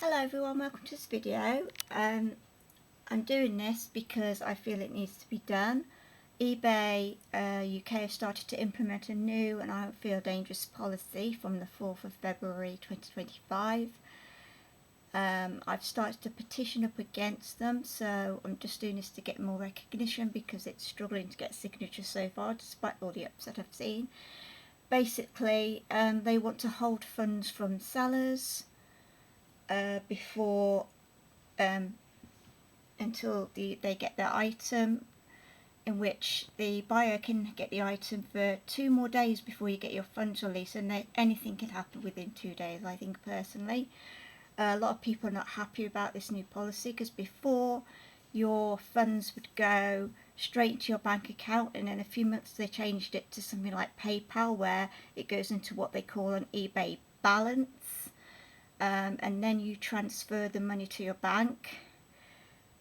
Hello everyone, welcome to this video. I'm doing this because I feel it needs to be done. eBay UK have started to implement a new and I feel dangerous policy from the 4th of February 2025. I've started a petition up against them, so I'm just doing this to get more recognition because it's struggling to get signatures so far despite all the upset I've seen. Basically, they want to hold funds from sellers before until they get their item, in which the buyer can get the item for 2 more days before you get your funds released, and anything can happen within 2 days. I think personally a lot of people are not happy about this new policy, because before your funds would go straight into your bank account, and in a few months they changed it to something like PayPal, where it goes into what they call an eBay balance. And then you transfer the money to your bank.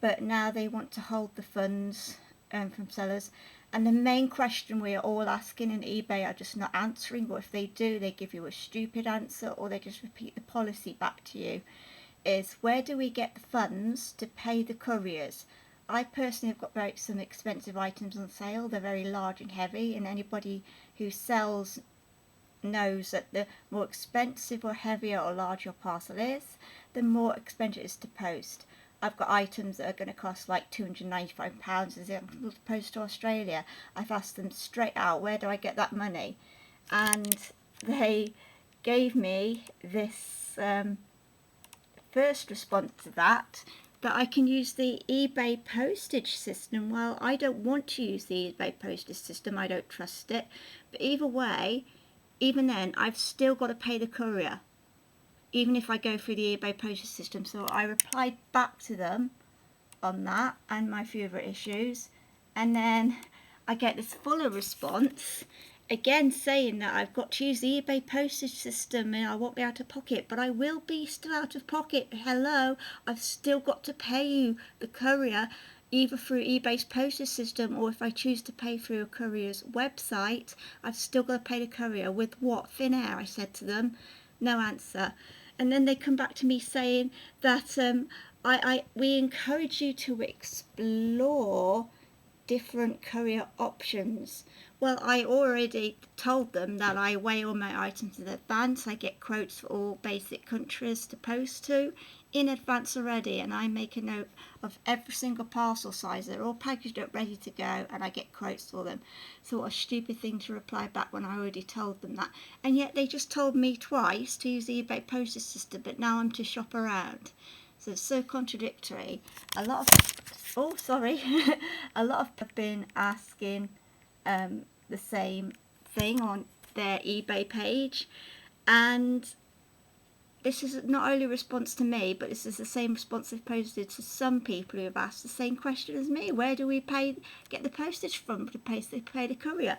But now they want to hold the funds from sellers, and the main question we are all asking, and eBay are just not answering, or if they do, they give you a stupid answer, or they just repeat the policy back to you, is where do we get the funds to pay the couriers? I personally have got some expensive items on sale. They're very large and heavy, and anybody who sells knows that the more expensive or heavier or larger your parcel is, the more expensive it is to post. I've got items that are going to cost like £295 as I'm to post to Australia. I've asked them straight out, where do I get that money? And they gave me this first response to that I can use the eBay postage system. Well, I don't want to use the eBay postage system. I don't trust it. But either way, even then, I've still got to pay the courier, even if I go through the eBay postage system. So I replied back to them on that and my few other issues, and then I get this fuller response again saying that I've got to use the eBay postage system and I won't be out of pocket. But I will be still out of pocket. Hello, I've still got to pay you, the courier, either through eBay's postage system, or if I choose to pay through a courier's website, I've still got to pay the courier. With what? Thin air, I said to them. No answer. And then they come back to me saying that we encourage you to explore different courier options. Well, I already told them that I weigh all my items in advance. I get quotes for all basic countries to post to in advance already, and I make a note of every single parcel size. They're all packaged up, ready to go, and I get quotes for them. So what a stupid thing to reply back when I already told them that. And yet they just told me twice to use the eBay postage system, but now I'm to shop around. So it's so contradictory. A lot of a lot of people have been asking the same thing on their eBay page, and this is not only a response to me, but this is the same response they've posted to some people who have asked the same question as me. Where do we get the postage from to pay the courier?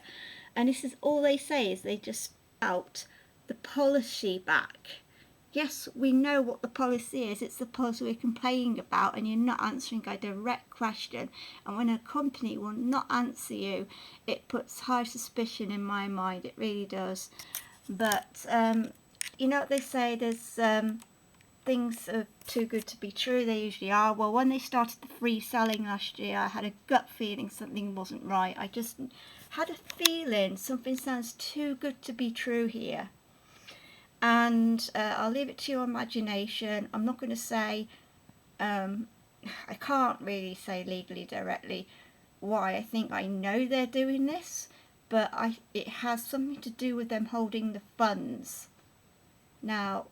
And this is all they say, is they just spout the policy back. Yes, we know what the policy is. It's the policy we're complaining about, and you're not answering a direct question. And when a company will not answer you, it puts high suspicion in my mind. It really does. But you know what they say, there's things are too good to be true. They usually are. Well, when they started the free selling last year, I had a gut feeling something wasn't right. I just had a feeling something sounds too good to be true here. And I'll leave it to your imagination. I'm not going to say, I can't really say legally directly why I think I know they're doing this, but it has something to do with them holding the funds. Now,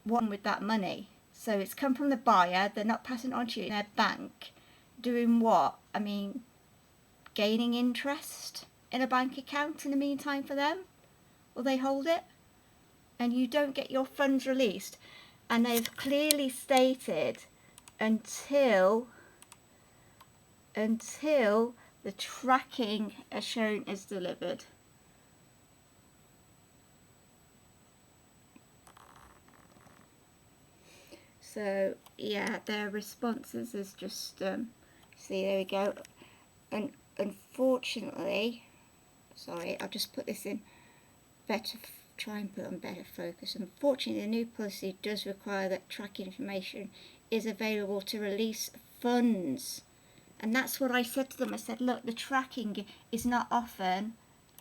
what with that money? So it's come from the buyer, they're not passing it on to you in their bank. Doing what? I mean, gaining interest in a bank account in the meantime for them? Will they hold it? And you don't get your funds released. And they've clearly stated until the tracking as shown is delivered. So yeah, their responses is just see, there we go. And unfortunately, sorry, I'll just put this in better try and put on better focus. Unfortunately, the new policy does require that tracking information is available to release funds. And that's what I said to them. I said, look, the tracking is not often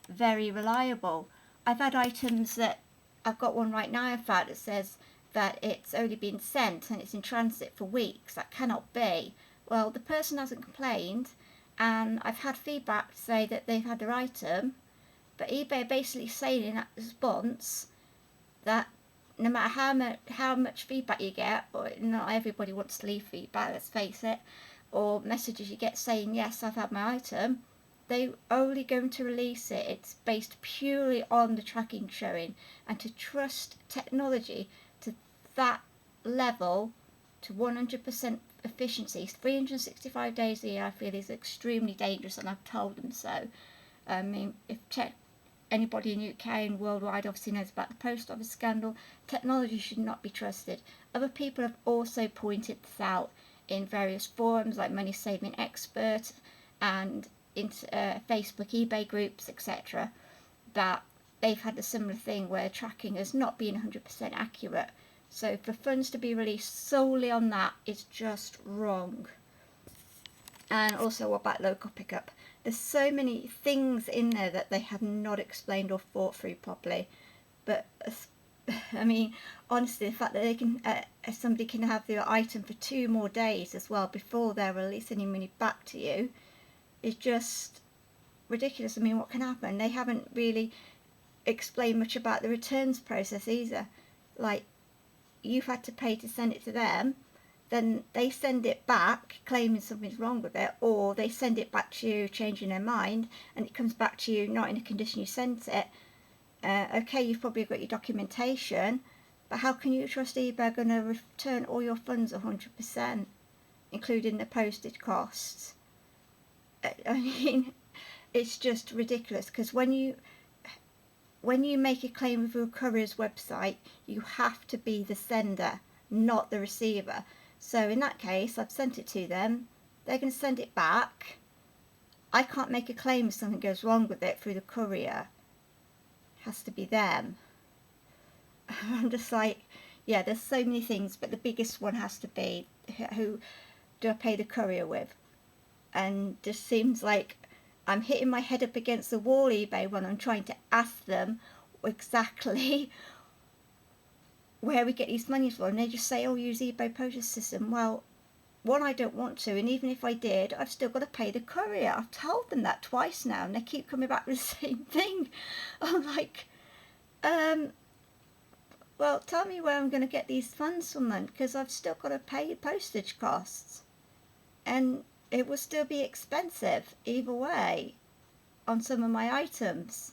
very reliable. I've had items that, I've got one right now in fact that says that it's only been sent and it's in transit for weeks. That cannot be. Well, the person hasn't complained, and I've had feedback to say that they've had their item, but eBay basically saying in that response that no matter how much feedback you get, or not everybody wants to leave feedback, let's face it, or messages you get saying yes, I've had my item, they're only going to release it. It's based purely on the tracking showing, and to trust technology to that level, to 100% efficiency, 365 days a year, I feel is extremely dangerous, and I've told them so. I mean, if anybody in UK and worldwide obviously knows about the post office scandal, technology should not be trusted. Other people have also pointed this out in various forums like Money Saving Expert and Facebook, eBay groups, etc., that they've had a similar thing where tracking has not been 100% accurate. So for funds to be released solely on that is just wrong. And also, what about local pickup? There's so many things in there that they have not explained or thought through properly. But I mean, honestly, the fact that they can, somebody can have their item for 2 more days as well before they're releasing any money back to you is just ridiculous. I mean, what can happen? They haven't really explained much about the returns process either. Like, you've had to pay to send it to them, then they send it back claiming something's wrong with it, or they send it back to you changing their mind, and it comes back to you not in the condition you sent it. Okay, you've probably got your documentation, but how can you trust eBay are going to return all your funds 100%, including the postage costs? I mean, it's just ridiculous, because when you make a claim with your courier's website, you have to be the sender, not the receiver. So in that case, I've sent it to them, they're going to send it back. I can't make a claim if something goes wrong with it through the courier. It has to be them. I'm just like, yeah, there's so many things, but the biggest one has to be, who do I pay the courier with? And just seems like I'm hitting my head up against the wall, eBay, when I'm trying to ask them exactly where we get these monies from, and they just say, oh, use eBay postage system. Well, one, I don't want to, and even if I did, I've still got to pay the courier. I've told them that twice now, and they keep coming back with the same thing. I'm like, well, tell me where I'm going to get these funds from then, because I've still got to pay postage costs, and it will still be expensive either way on some of my items,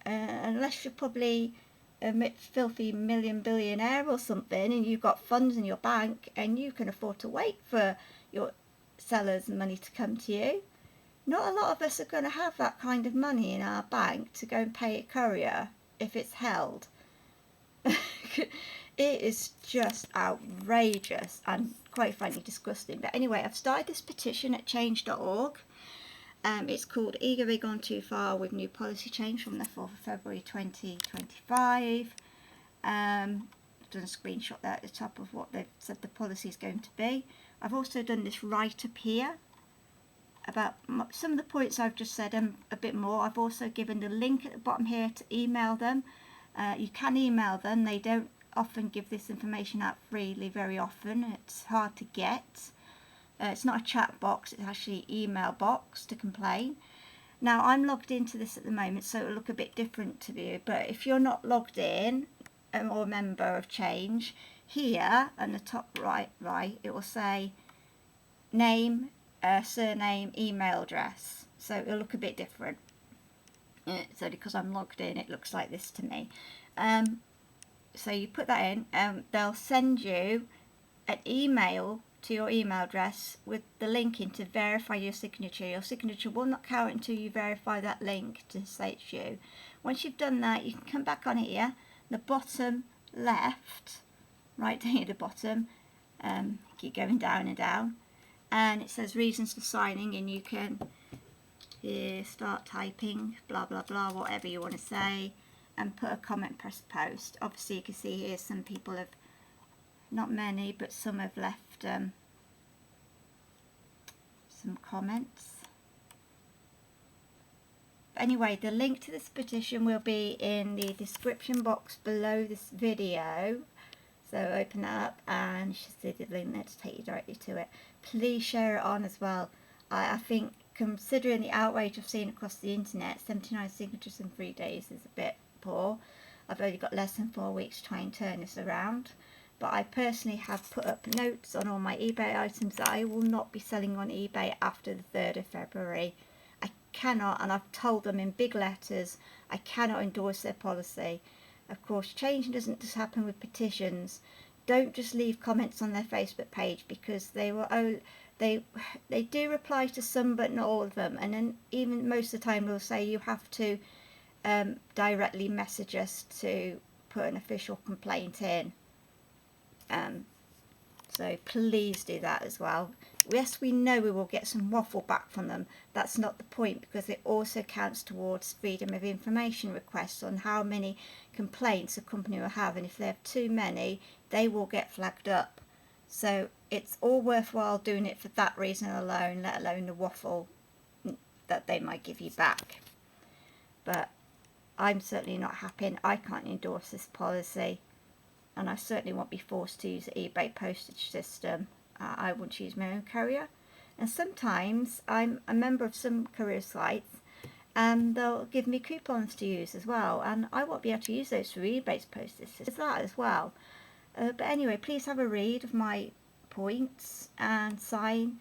unless you're probably a filthy billionaire or something, and you've got funds in your bank and you can afford to wait for your seller's money to come to you. Not a lot of us are going to have that kind of money in our bank to go and pay a courier if it's held. It is just outrageous and quite frankly disgusting. But anyway, I've started this petition at change.org. It's called Eagerly Gone Too Far with New Policy Change from the 4th of February 2025. I've done a screenshot there at the top of what they've said the policy is going to be. I've also done this write-up here about some of the points I've just said and a bit more. I've also given the link at the bottom here to email them. You can email them. They don't often give this information out freely very often. It's hard to get. It's not a chat box, it's actually an email box to complain. Now, I'm logged into this at the moment, so it'll look a bit different to you, but if you're not logged in or a member of Change, here on the top right, it will say name, surname, email address, so it'll look a bit different. So because I'm logged in, it looks like this to me. So you put that in, they'll send you an email to your email address with the link in to verify your signature. Your signature will not count until you verify that link to say it's you. Once you've done that, you can come back on here, the bottom left, right down at the bottom, keep going down and down, and it says reasons for signing, and you can here start typing, blah blah blah, whatever you want to say. and put a comment, press post. Obviously you can see here some people have, not many, but some have left some comments. Anyway, the link to this petition will be in the description box below this video. So open that up and you should see the link there to take you directly to it. Please share it on as well. I think, considering the outrage I've seen across the internet, 79 signatures in 3 days is a bit poor. I've only got less than 4 weeks to try and turn this around. But I personally have put up notes on all my eBay items that I will not be selling on eBay after the 3rd of February. I cannot, and I've told them in big letters, I cannot endorse their policy. Of course, change doesn't just happen with petitions. Don't just leave comments on their Facebook page, because they do reply to some but not all of them, and then even most of the time they'll say you have to directly message us to put an official complaint in. So please do that as well. Yes, we know we will get some waffle back from them. That's not the point, because it also counts towards freedom of information requests on how many complaints a company will have, and if they have too many, they will get flagged up. So it's all worthwhile doing it for that reason alone, let alone the waffle that they might give you back. But I'm certainly not happy, and I can't endorse this policy. And I certainly won't be forced to use the eBay postage system. I want to use my own courier. And sometimes I'm a member of some courier sites and they'll give me coupons to use as well. And I won't be able to use those through eBay's postage system. There's that as well. But anyway, please have a read of my points and sign,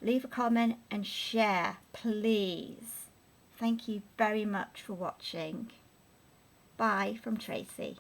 leave a comment and share, please. Thank you very much for watching. Bye from Tracy.